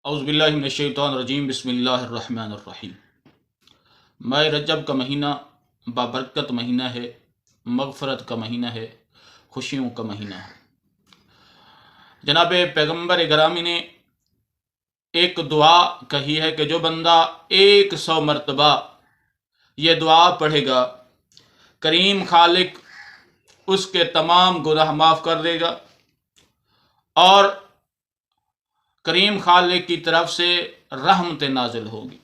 औज़ुबिल्लाहि मिनश्शैतानिर्रजीम बिस्मिल्लाहिर्रहमानिर्रहीम। माह रजब का महीना बाबरकत महीना है, मग़फ़रत का महीना है, खुशियों का महीना है। जनाब पैगम्बर गिरामी ने एक दुआ कही है कि जो बंदा 100 मरतबा ये दुआ पढ़ेगा, करीम खालिक उसके तमाम गुनाह माफ़ कर देगा और करीम खालिक की तरफ से रहमत नाजिल होगी।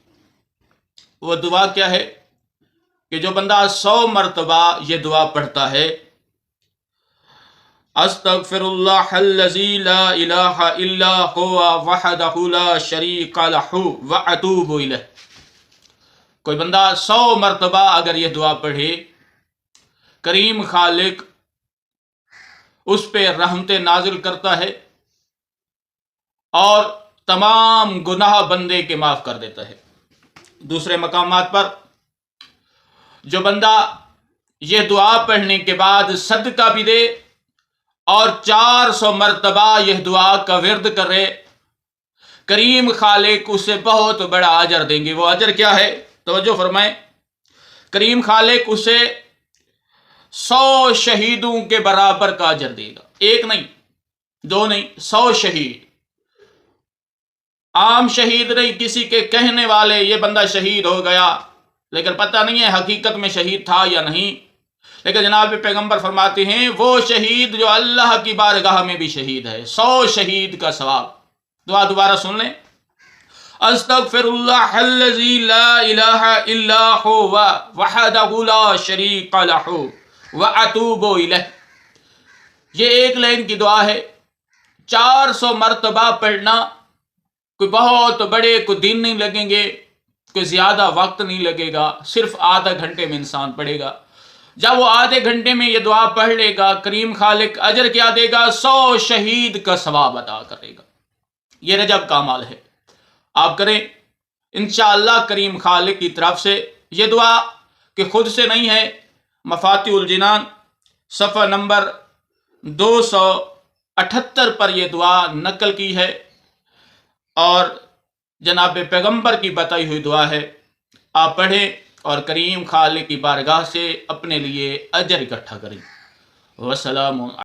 वो दुआ क्या है कि जो बंदा 100 मरतबा ये दुआ पढ़ता है, अस्तगफिरुल्लाहल्लज़ी ला इलाहा इल्ला हुवा वहदहु ला शरीका लहु व अतूबु इलैह। कोई बंदा 100 मरतबा अगर ये दुआ पढ़े, करीम खालिक उस पे रहमत नाजिल करता है और तमाम गुनाह बंदे के माफ़ कर देता है। दूसरे मकामात पर जो बंदा ये दुआ पढ़ने के बाद सदका भी दे और 400 मरतबा यह दुआ का विर्द करे, करीम खालिक उसे बहुत बड़ा अजर देंगे। वो अजर क्या है? तवज्जो फरमाएं। करीम खालिक उसे 100 शहीदों के बराबर का अजर देगा। एक नहीं, दो नहीं, 100 शहीद। आम शहीद नहीं, किसी के कहने वाले ये बंदा शहीद हो गया, लेकिन पता नहीं है हकीकत में शहीद था या नहीं। लेकिन जनाब पैगंबर फरमाते हैं वो शहीद जो अल्लाह की बारगाह में भी शहीद है, 100 शहीद का सवाब। दुआ दोबारा सुन लें। अस्तगफिरुल्लाहल्लज़ी ला इलाहा इल्ला हुवा वहदहु ला शरीका लहु व अतूबु इलैह। ये एक लाइन की दुआ है। 400 मरतबा पढ़ना, कोई बहुत बड़े कोई दिन नहीं लगेंगे, कोई ज़्यादा वक्त नहीं लगेगा, सिर्फ आधा घंटे में इंसान पढ़ेगा। जब वो आधे घंटे में ये दुआ पढ़ लेगा, करीम खालिक अजर क्या देगा? 100 शहीद का सवाब अदा करेगा। ये रजब का अमाल है, आप करें इंशाअल्लाह। करीम खालिक की तरफ से ये दुआ कि खुद से नहीं है, मफातिहुल जिनान सफ़ा नंबर 278 पर यह दुआ नकल की है और जनाब पैगंबर की बताई हुई दुआ है। आप पढ़ें और करीम खालिक की बारगाह से अपने लिए अजर इकट्ठा करें। वस्सलाम।